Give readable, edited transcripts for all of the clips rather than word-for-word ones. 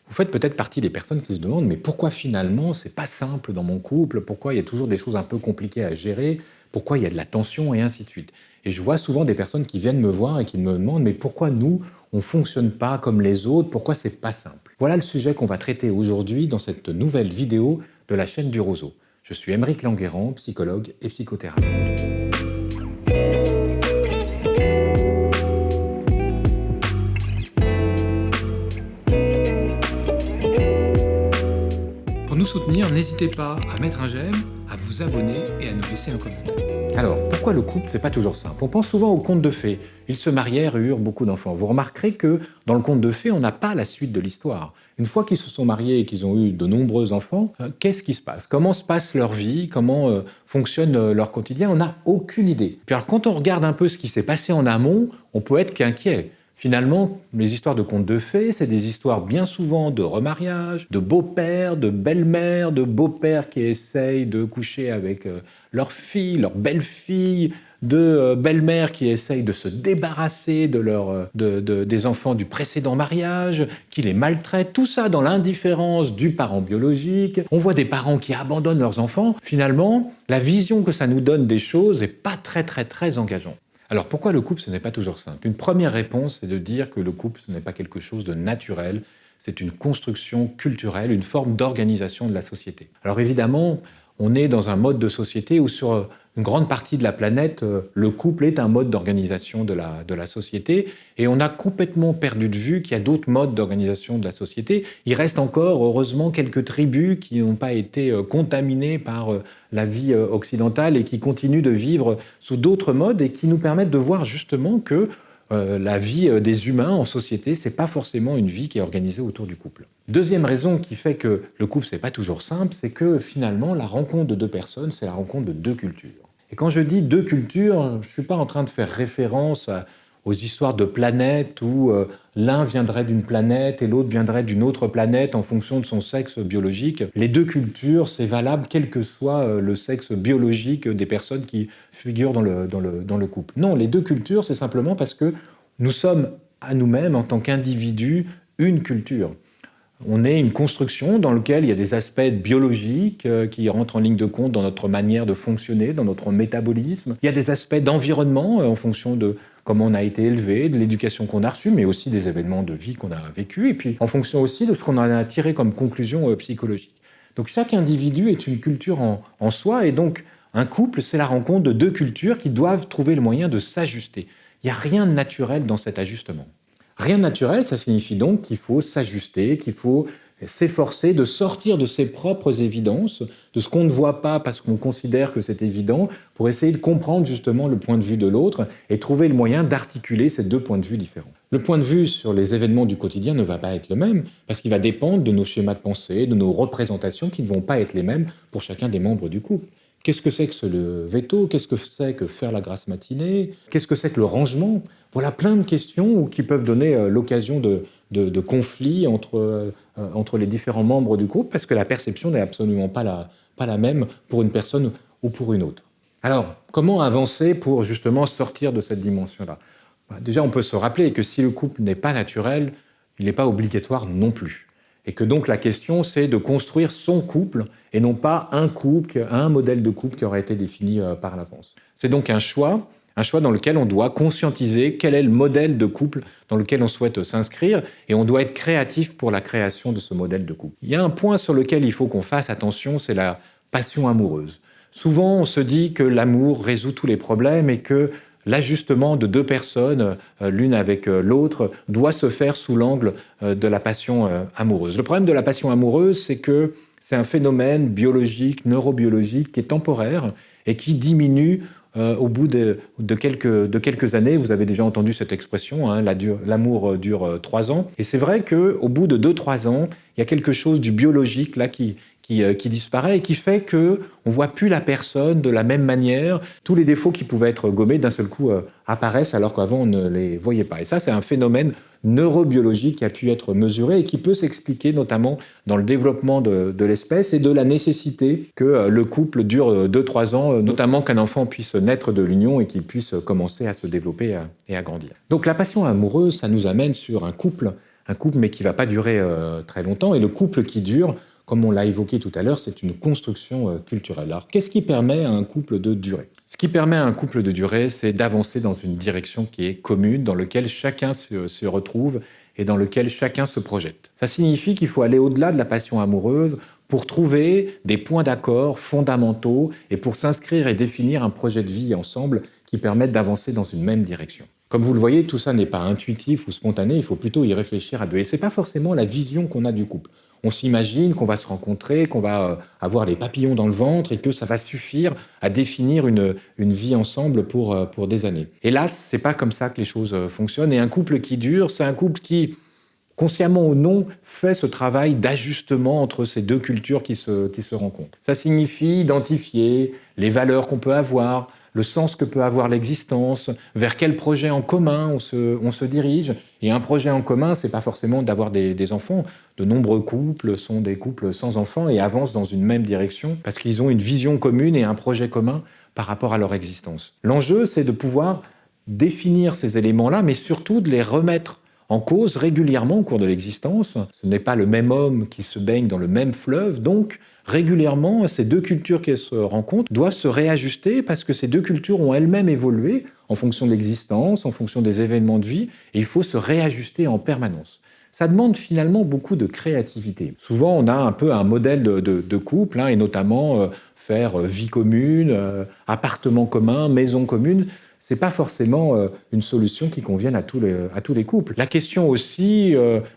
Vous faites peut-être partie des personnes qui se demandent « mais pourquoi finalement c'est pas simple dans mon couple? Pourquoi il y a toujours des choses un peu compliquées à gérer? Pourquoi il y a de la tension ?» et ainsi de suite. Et je vois souvent des personnes qui viennent me voir et qui me demandent « mais pourquoi nous, on ne fonctionne pas comme les autres? Pourquoi c'est pas simple ?» Voilà le sujet qu'on va traiter aujourd'hui dans cette nouvelle vidéo de la chaîne du Roseau. Je suis Aymeric Languerrand, psychologue et psychothérapeute. Pour nous soutenir, n'hésitez pas à mettre un j'aime, à vous abonner et à nous laisser un commentaire. Alors, pourquoi le couple, c'est pas toujours simple? On pense souvent aux contes de fées. Ils se marièrent et eurent beaucoup d'enfants. Vous remarquerez que dans le conte de fées, on n'a pas la suite de l'histoire. Une fois qu'ils se sont mariés et qu'ils ont eu de nombreux enfants, qu'est-ce qui se passe? Comment se passe leur vie? Comment fonctionne leur quotidien? On n'a aucune idée. Puis alors, quand on regarde un peu ce qui s'est passé en amont, on peut être qu'inquiet. Finalement, les histoires de contes de fées, c'est des histoires bien souvent de remariage, de beaux-pères, de belles-mères, de beaux-pères qui essayent de coucher avec leur fille, leur belle-fille, de belles-mères qui essayent de se débarrasser des enfants du précédent mariage, qui les maltraitent, tout ça dans l'indifférence du parent biologique. On voit des parents qui abandonnent leurs enfants. Finalement, la vision que ça nous donne des choses n'est pas très engageante. Alors pourquoi le couple, ce n'est pas toujours simple? Une première réponse, c'est de dire que le couple, ce n'est pas quelque chose de naturel, c'est une construction culturelle, une forme d'organisation de la société. Alors évidemment, on est dans un mode de société où sur une grande partie de la planète, le couple est un mode d'organisation de la société et on a complètement perdu de vue qu'il y a d'autres modes d'organisation de la société. Il reste encore, heureusement, quelques tribus qui n'ont pas été contaminées par la vie occidentale et qui continuent de vivre sous d'autres modes et qui nous permettent de voir justement que la vie des humains en société, c'est pas forcément une vie qui est organisée autour du couple. Deuxième raison qui fait que le couple, c'est pas toujours simple, c'est que finalement, la rencontre de deux personnes, c'est la rencontre de deux cultures. Et quand je dis deux cultures, je suis pas en train de faire référence aux histoires de planètes où l'un viendrait d'une planète et l'autre viendrait d'une autre planète en fonction de son sexe biologique. Les deux cultures, c'est valable quel que soit le sexe biologique des personnes qui figurent dans le couple. Non, les deux cultures, c'est simplement parce que nous sommes à nous-mêmes, en tant qu'individus, une culture. On est une construction dans laquelle il y a des aspects biologiques qui rentrent en ligne de compte dans notre manière de fonctionner, dans notre métabolisme. Il y a des aspects d'environnement en fonction de comment on a été élevé, de l'éducation qu'on a reçue, mais aussi des événements de vie qu'on a vécus, et puis en fonction aussi de ce qu'on en a tiré comme conclusion psychologique. Donc chaque individu est une culture en soi, et donc un couple, c'est la rencontre de deux cultures qui doivent trouver le moyen de s'ajuster. Il n'y a rien de naturel dans cet ajustement. Rien de naturel, ça signifie donc qu'il faut s'ajuster, qu'il faut s'efforcer de sortir de ses propres évidences, de ce qu'on ne voit pas parce qu'on considère que c'est évident, pour essayer de comprendre justement le point de vue de l'autre et trouver le moyen d'articuler ces deux points de vue différents. Le point de vue sur les événements du quotidien ne va pas être le même, parce qu'il va dépendre de nos schémas de pensée, de nos représentations qui ne vont pas être les mêmes pour chacun des membres du couple. Qu'est-ce que c'est que se lever tôt? Qu'est-ce que c'est que faire la grasse matinée? Qu'est-ce que c'est que le rangement? Voilà plein de questions qui peuvent donner l'occasion de conflits entre les différents membres du couple, parce que la perception n'est absolument pas la même pour une personne ou pour une autre. Alors, comment avancer pour justement sortir de cette dimension-là? Déjà, on peut se rappeler que si le couple n'est pas naturel, il n'est pas obligatoire non plus. Et que donc la question, c'est de construire son couple et non pas un couple, un modèle de couple qui aurait été défini par l'avance. C'est donc un choix dans lequel on doit conscientiser quel est le modèle de couple dans lequel on souhaite s'inscrire et on doit être créatif pour la création de ce modèle de couple. Il y a un point sur lequel il faut qu'on fasse attention, c'est la passion amoureuse. Souvent, on se dit que l'amour résout tous les problèmes et que l'ajustement de deux personnes, l'une avec l'autre, doit se faire sous l'angle de la passion amoureuse. Le problème de la passion amoureuse, c'est que c'est un phénomène biologique, neurobiologique, qui est temporaire et qui diminue au bout de quelques années. Vous avez déjà entendu cette expression, hein, l'amour dure 3 ans. Et c'est vrai qu'au bout de 2-3 ans, il y a quelque chose du biologique là qui disparaît et qui fait qu'on ne voit plus la personne de la même manière. Tous les défauts qui pouvaient être gommés d'un seul coup apparaissent alors qu'avant on ne les voyait pas. Et ça, c'est un phénomène neurobiologique qui a pu être mesuré et qui peut s'expliquer notamment dans le développement de l'espèce et de la nécessité que le couple dure 2-3 ans, notamment qu'un enfant puisse naître de l'union et qu'il puisse commencer à se développer et à grandir. Donc la passion amoureuse, ça nous amène sur un couple un couple mais qui ne va pas durer très longtemps. Et le couple qui dure, comme on l'a évoqué tout à l'heure, c'est une construction culturelle. Alors, qu'est-ce qui permet à un couple de durer? Ce qui permet à un couple de durer, c'est d'avancer dans une direction qui est commune, dans laquelle chacun se retrouve et dans laquelle chacun se projette. Ça signifie qu'il faut aller au-delà de la passion amoureuse pour trouver des points d'accord fondamentaux et pour s'inscrire et définir un projet de vie ensemble qui permette d'avancer dans une même direction. Comme vous le voyez, tout ça n'est pas intuitif ou spontané, il faut plutôt y réfléchir à deux. Et ce n'est pas forcément la vision qu'on a du couple. On s'imagine qu'on va se rencontrer, qu'on va avoir les papillons dans le ventre et que ça va suffire à définir une vie ensemble pour des années. Hélas, c'est pas comme ça que les choses fonctionnent. Et un couple qui dure, c'est un couple qui, consciemment ou non, fait ce travail d'ajustement entre ces deux cultures qui se rencontrent. Ça signifie identifier les valeurs qu'on peut avoir, le sens que peut avoir l'existence, vers quel projet en commun on se dirige. Et un projet en commun, c'est pas forcément d'avoir des enfants. De nombreux couples sont des couples sans enfants et avancent dans une même direction parce qu'ils ont une vision commune et un projet commun par rapport à leur existence. L'enjeu, c'est de pouvoir définir ces éléments-là, mais surtout de les remettre en cause régulièrement au cours de l'existence. Ce n'est pas le même homme qui se baigne dans le même fleuve, donc régulièrement, ces deux cultures qui se rencontrent doivent se réajuster parce que ces deux cultures ont elles-mêmes évolué en fonction de l'existence, en fonction des événements de vie, et il faut se réajuster en permanence. Ça demande finalement beaucoup de créativité. Souvent, on a un peu un modèle de couple, et notamment faire vie commune, appartement commun, maison commune. C'est pas forcément une solution qui convienne à tous les couples. La question aussi,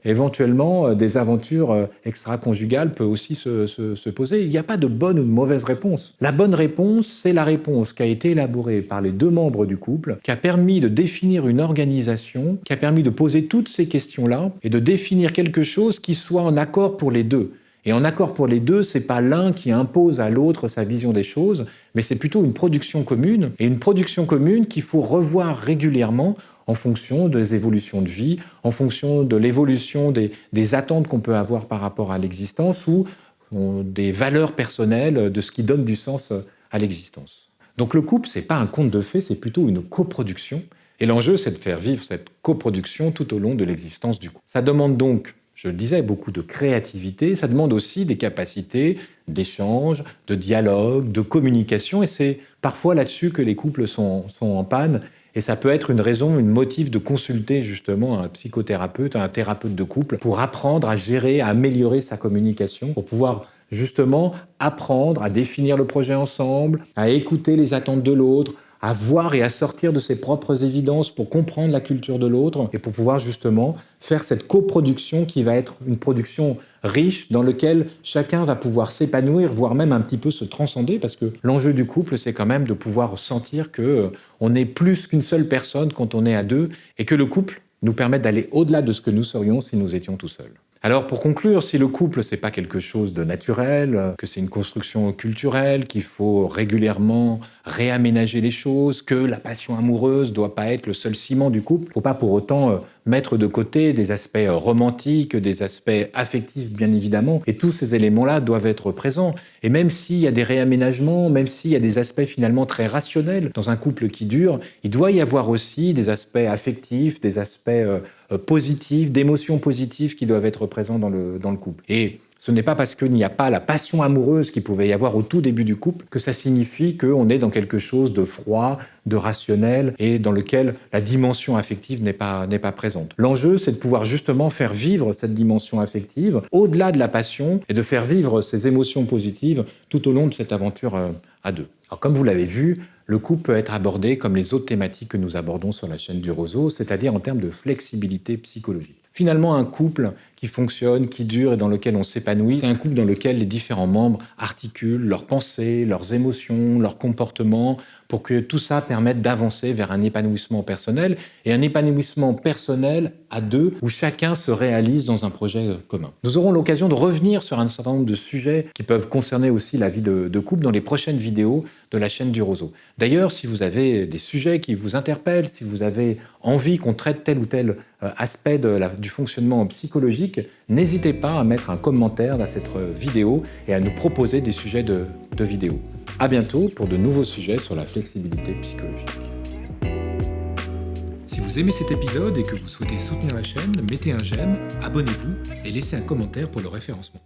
éventuellement, des aventures extra-conjugales peut aussi se poser. Il n'y a pas de bonne ou de mauvaise réponse. La bonne réponse, c'est la réponse qui a été élaborée par les deux membres du couple, qui a permis de définir une organisation, qui a permis de poser toutes ces questions-là et de définir quelque chose qui soit en accord pour les deux. Et en accord pour les deux, c'est pas l'un qui impose à l'autre sa vision des choses, mais c'est plutôt une production commune, et une production commune qu'il faut revoir régulièrement en fonction des évolutions de vie, en fonction de l'évolution des attentes qu'on peut avoir par rapport à l'existence ou des valeurs personnelles, de ce qui donne du sens à l'existence. Donc le couple, c'est pas un conte de fées, c'est plutôt une coproduction, et l'enjeu, c'est de faire vivre cette coproduction tout au long de l'existence du couple. Ça demande donc, je le disais, beaucoup de créativité, ça demande aussi des capacités d'échange, de dialogue, de communication, et c'est parfois là-dessus que les couples sont en panne, et ça peut être une raison, une motif de consulter justement un psychothérapeute, un thérapeute de couple, pour apprendre à gérer, à améliorer sa communication, pour pouvoir justement apprendre à définir le projet ensemble, à écouter les attentes de l'autre, à voir et à sortir de ses propres évidences pour comprendre la culture de l'autre et pour pouvoir justement faire cette coproduction qui va être une production riche dans laquelle chacun va pouvoir s'épanouir, voire même un petit peu se transcender, parce que l'enjeu du couple, c'est quand même de pouvoir sentir qu'on est plus qu'une seule personne quand on est à deux et que le couple nous permet d'aller au-delà de ce que nous serions si nous étions tout seuls. Alors pour conclure, si le couple, c'est pas quelque chose de naturel, que c'est une construction culturelle, qu'il faut régulièrement réaménager les choses, que la passion amoureuse doit pas être le seul ciment du couple, faut pas pour autant mettre de côté des aspects romantiques, des aspects affectifs bien évidemment, et tous ces éléments-là doivent être présents. Et même s'il y a des réaménagements, même s'il y a des aspects finalement très rationnels dans un couple qui dure, il doit y avoir aussi des aspects affectifs, des aspects positifs, d'émotions positives qui doivent être présents dans le couple. Et ce n'est pas parce qu'il n'y a pas la passion amoureuse qu'il pouvait y avoir au tout début du couple que ça signifie qu'on est dans quelque chose de froid, de rationnel et dans lequel la dimension affective n'est pas présente. L'enjeu, c'est de pouvoir justement faire vivre cette dimension affective au-delà de la passion et de faire vivre ces émotions positives tout au long de cette aventure à deux. Alors, comme vous l'avez vu, le couple peut être abordé comme les autres thématiques que nous abordons sur la chaîne du Roseau, c'est-à-dire en termes de flexibilité psychologique. Finalement, un couple qui fonctionne, qui dure et dans lequel on s'épanouit, c'est un couple dans lequel les différents membres articulent leurs pensées, leurs émotions, leurs comportements, pour que tout ça permette d'avancer vers un épanouissement personnel, et un épanouissement personnel à deux, où chacun se réalise dans un projet commun. Nous aurons l'occasion de revenir sur un certain nombre de sujets qui peuvent concerner aussi la vie de couple dans les prochaines vidéos de la chaîne du Roseau. D'ailleurs, si vous avez des sujets qui vous interpellent, si vous avez envie qu'on traite tel ou tel aspect du fonctionnement psychologique, n'hésitez pas à mettre un commentaire dans cette vidéo et à nous proposer des sujets de vidéo. À bientôt pour de nouveaux sujets sur la flexibilité psychologique. Si Si vous aimez cet épisode et que vous souhaitez soutenir la chaîne, mettez un j'aime, abonnez-vous et laissez un commentaire pour le référencement.